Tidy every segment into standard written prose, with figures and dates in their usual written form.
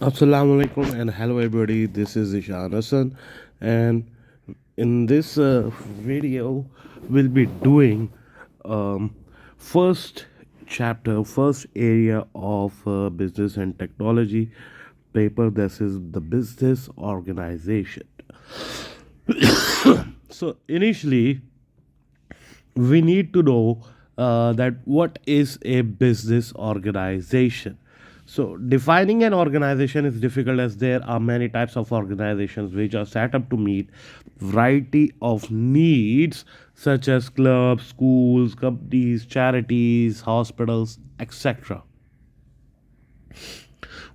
Assalamu alaikum and hello everybody. This is Ishan Hassan, and in this video, we'll be doing um, first chapter, first area of business and technology paper. This is the business organization. So initially, we need to know that what is a business organization. So defining an organization is difficult as there are many types of organizations which are set up to meet variety of needs such as clubs, schools, companies, charities, hospitals, etc.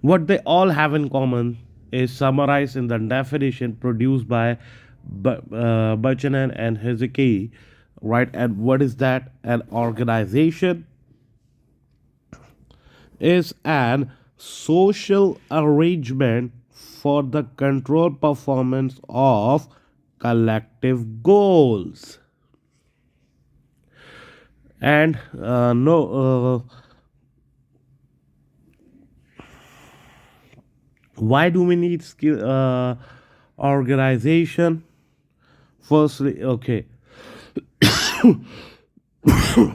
What they all have in common is summarized in the definition produced by Buchanan and Hezekiah, right? And what is that? An organization is an social arrangement for the control performance of collective goals. And no, why do we need skill organization? Firstly, okay,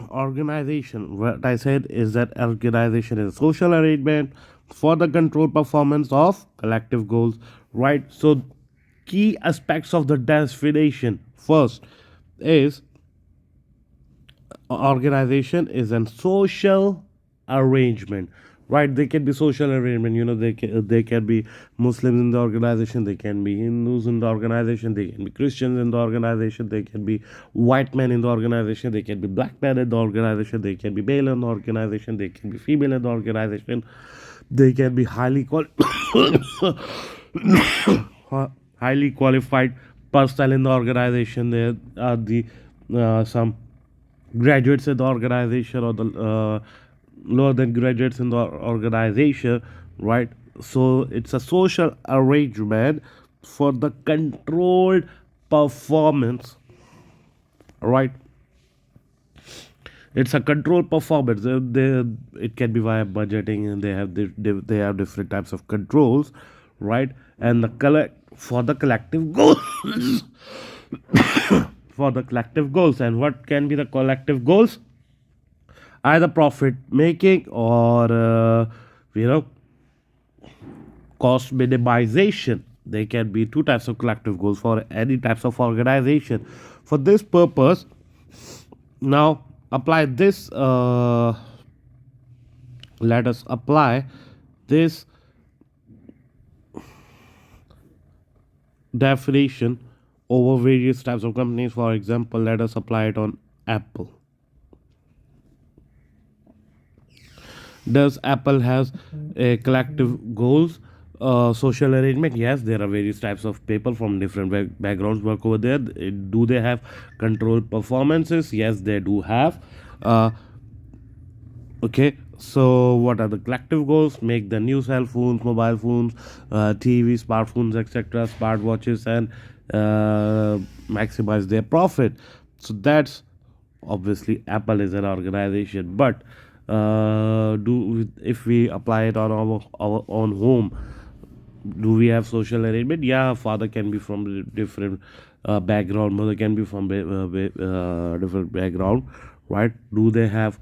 organization. What I said is that organization is a social arrangement for the controlled performance of collective goals, right? So, key aspects of the definition first is organization is a social arrangement, right? They can be social arrangement, they can be Muslims in the organization, they can be Hindus in the organization, they can be Christians in the organization, they can be white men in the organization, they can be black men in the organization, they can be male in the organization, they can be female in the organization, they can be highly qualified personnel in the organization. There are the some graduates in the organization or the lower than graduates in the organization, right? So it's a social arrangement for the controlled performance, right? It's a controlled performance. It can be via budgeting, and they have different types of controls, right? And the collect for the collective goals for the collective goals. And what can be the collective goals? Either profit making or you know cost minimization. There can be two types of collective goals for any types of organization. For this purpose, now apply this. Let us apply this definition over various types of companies. For example, let us apply it on Apple. Does Apple has a collective goals social arrangement? Yes, there are various types of people from different backgrounds work over there. Do they have controlled performances? Yes, they do have. uh, okay, so what are the collective goals? Make the new cell phones, mobile phones, TV, smartphones, etc., smartwatches, and maximize their profit. So that's obviously Apple is an organization. But do if we apply it on our own home, do we have social arrangement? Yeah, father can be from different background, mother can be from different background, right? Do they have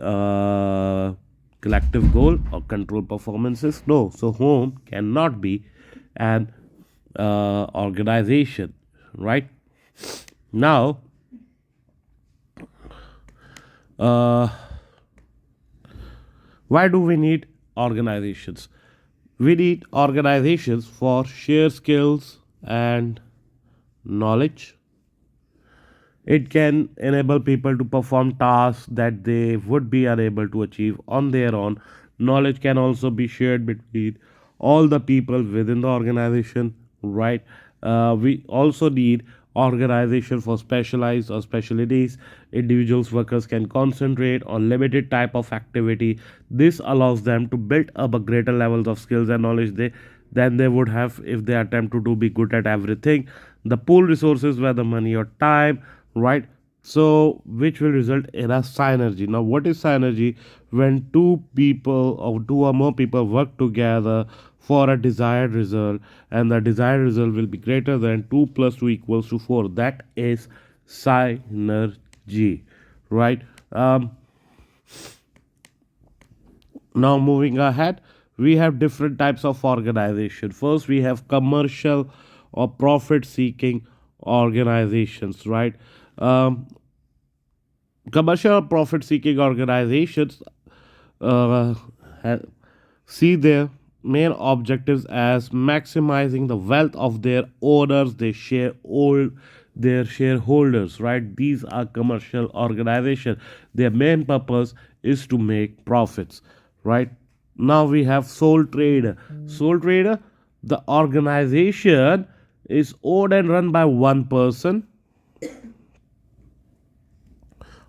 uh, collective goal or control performances? No. So home cannot be an organization, right? Now, uh, why do we need organizations? We need organizations for share skills and knowledge. It can enable people to perform tasks that they would be unable to achieve on their own. Knowledge can also be shared between all the people within the organization, right? We also need organization for specialized or specialties. Individuals workers can concentrate on limited type of activity. This allows them to build up a greater levels of skills and knowledge than they would have if they attempt to be good at everything. The pool resources, whether money or time, right? So which will result in a synergy. Now what is synergy? When two people or two or more people work together for a desired result, and the desired result will be greater than 2 plus 2 equals to 4. That is synergy, right? Now moving ahead, we have different types of organization. First, we have commercial or profit seeking organizations, right? um, Commercial or profit seeking organizations uh, ha- see their main objectives as maximizing the wealth of their owners, their shareholders, right? These are commercial organizations. Their main purpose is to make profits, right? Now we have sole trader. Sole trader, the organization is owned and run by one person,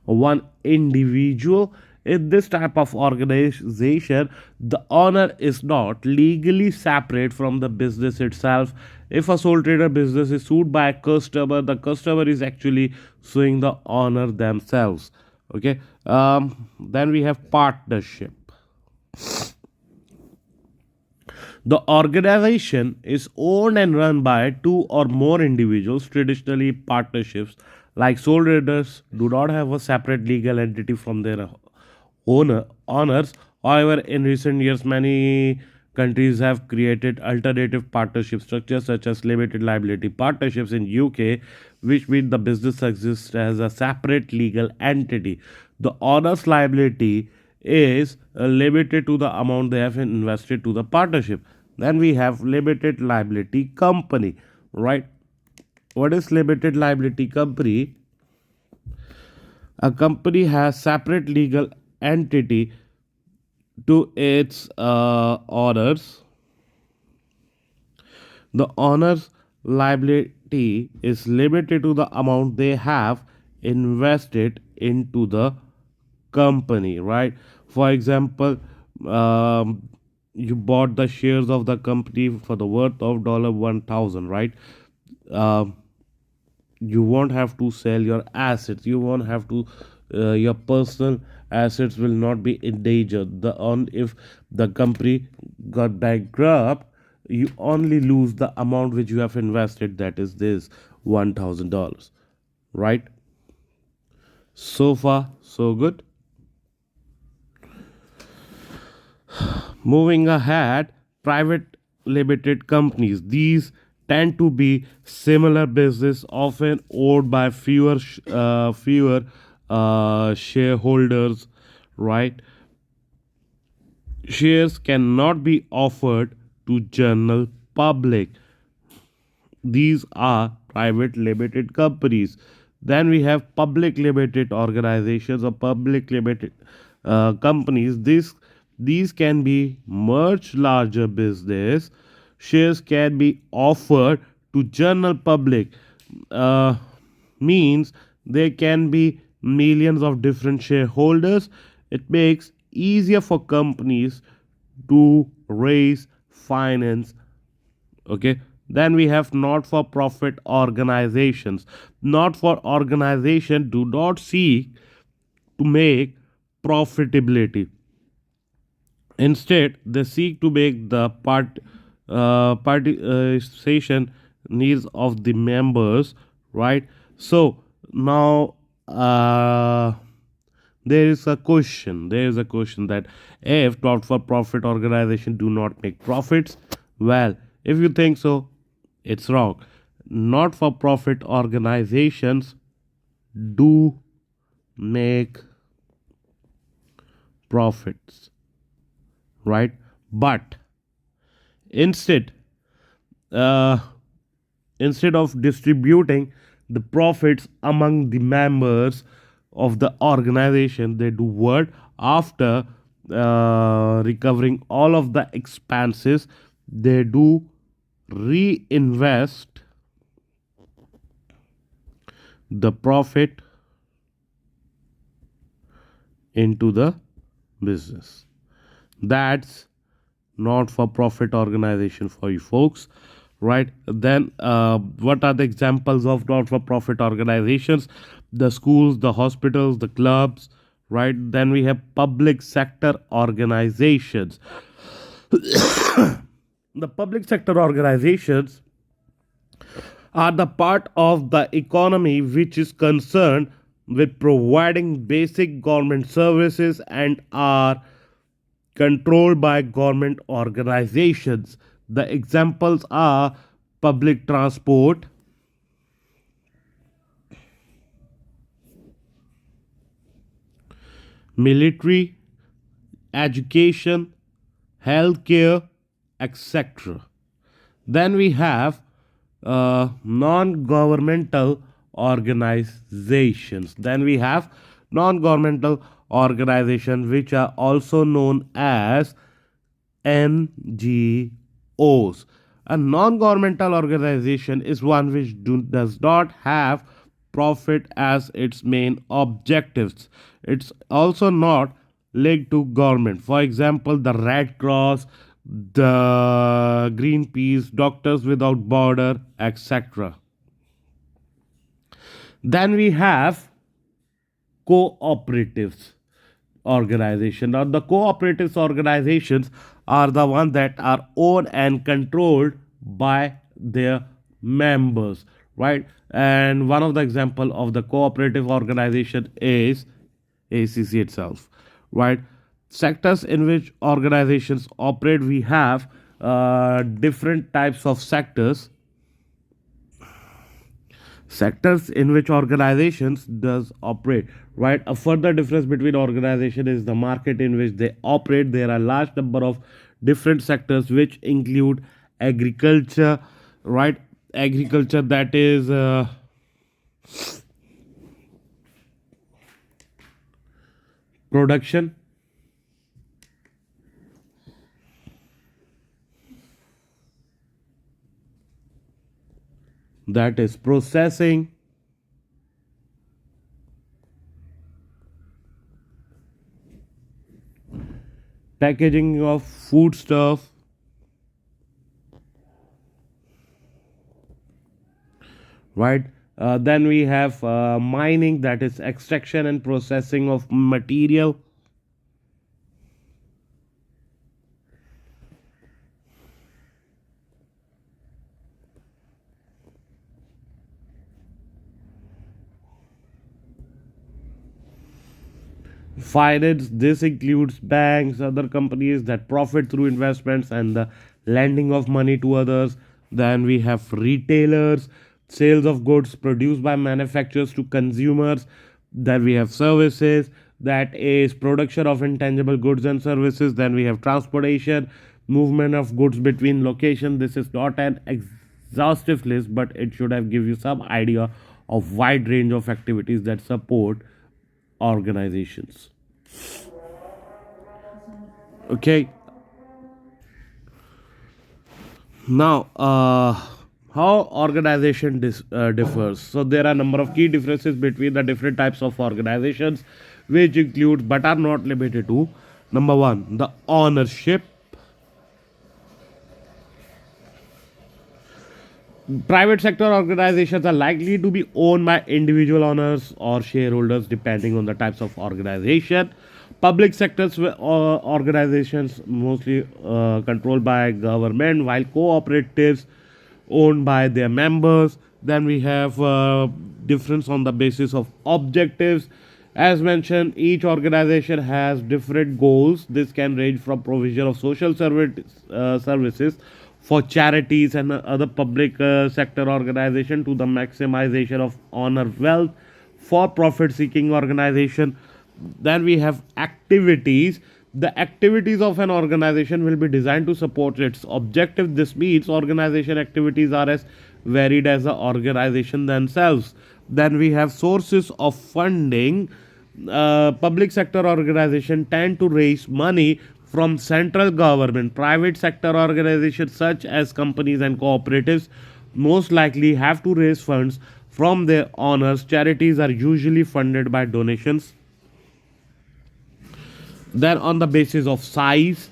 one individual. In this type of organization, the owner is not legally separate from the business itself. If a sole trader business is sued by a customer, the customer is actually suing the owner themselves. Okay. Then we have partnership. The organization is owned and run by two or more individuals. Traditionally, partnerships like sole traders do not have a separate legal entity from their owners. However, in recent years, many countries have created alternative partnership structures such as limited liability partnerships in UK, which mean the business exists as a separate legal entity. The owner's liability is limited to the amount they have invested to the partnership. Then we have limited liability company, right? What is limited liability company? A company has separate legal entity to its owners. The owner's liability is limited to the amount they have invested into the company, right? For example, you bought the shares of the company for the worth of $1,000, right? Um you won't have to sell your assets. You won't have to your personal assets will not be in danger. The on If the company got bankrupt, you only lose the amount which you have invested, that is this $1,000, right? So far so good. Moving ahead, private limited companies. These tend to be similar business, often owned by fewer shareholders. Right? Shares cannot be offered to general public. These are private limited companies. Then we have public limited organizations or public limited companies. These can be much larger business. Shares can be offered to general public. Uh, Means there can be millions of different shareholders. It makes easier for companies to raise finance. Okay. Then we have not for profit organizations. Not for organization do not seek to make profitability. Instead, they seek to make the participation needs of the members, right? So now there is a question that if not for profit organization do not make profits, well, if you think so, it's wrong. Not for profit organizations do make profits, right? But instead, uh, instead of distributing the profits among the members of the organization, they do what? After recovering all of the expenses, they do reinvest the profit into the business. That's not for profit organization for you folks, right? Then what are the examples of not for profit organizations? The schools, the hospitals, the clubs, right? Then we have public sector organizations. The public sector organizations are the part of the economy which is concerned with providing basic government services and are controlled by government organizations. The examples are public transport, military, education, healthcare, etc. Then we have non-governmental organizations. Then we have non-governmental organizations which are also known as NGOs. A non-governmental organization is one which does not have profit as its main objectives. It's also not linked to government. For example, the Red Cross, the Greenpeace, Doctors Without Border, etc. Then we have cooperatives organization. Now the cooperatives organizations are the ones that are owned and controlled by their members, right? And one of the example of the cooperative organization is ACC itself, right? Sectors in which organizations operate, we have different types of sectors in which organizations does operate, right? A further difference between organization is the market in which they operate. There are large number of different sectors which include agriculture, right? Agriculture, that is production, that is processing, packaging of food stuff, right? Then we have mining, that is extraction and processing of material. Finance, this includes banks, other companies that profit through investments and the lending of money to others. Then we have retailers, sales of goods produced by manufacturers to consumers. Then we have services, that is production of intangible goods and services. Then we have transportation, movement of goods between locations. This is not an exhaustive list, but it should have give you some idea of wide range of activities that support organizations. Okay, now how organization differs. So there are a number of key differences between the different types of organizations, which include but are not limited to: number one, the ownership. Private sector organizations are likely to be owned by individual owners or shareholders depending on the types of organization. Public sectors organizations mostly controlled by government, while cooperatives owned by their members. Then we have difference on the basis of objectives. As mentioned, each organization has different goals. This can range from provision of social services for charities and other public sector organization to the maximization of honor wealth for profit seeking organization. Then we have activities. The activities of an organization will be designed to support its objective. This means organization activities are as varied as the organization themselves. Then we have sources of funding. Public sector organization tend to raise money from central government. Private sector organizations such as companies and cooperatives most likely have to raise funds from their owners. Charities are usually funded by donations. Then on the basis of size,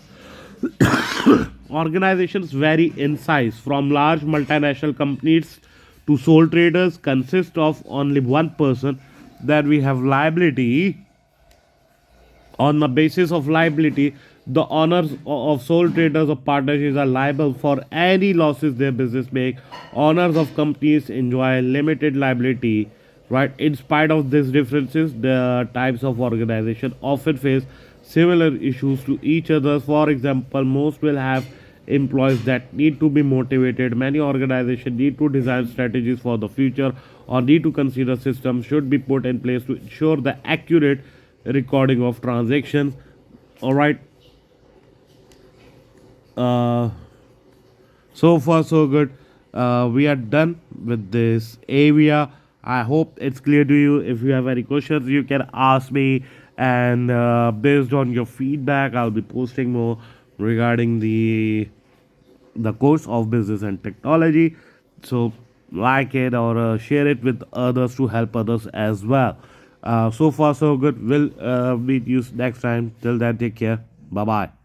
organizations vary in size from large multinational companies to sole traders consist of only one person. Then we have liability. On the basis of liability, The owners of sole traders or partnerships are liable for any losses their business make. Owners of companies enjoy limited liability. Right. In spite of these differences, the types of organization often face similar issues to each other. For example, most will have employees that need to be motivated. Many organizations need to design strategies for the future or need to consider systems should be put in place to ensure the accurate recording of transactions. All right. uh, so far so good. We are done with this area. I hope it's clear to you. If you have any questions, you can ask me, and based on your feedback, I'll be posting more regarding the course of business and technology. So like it or share it with others to help others as well. So far so good. We'll meet you next time. Till then, take care. Bye bye.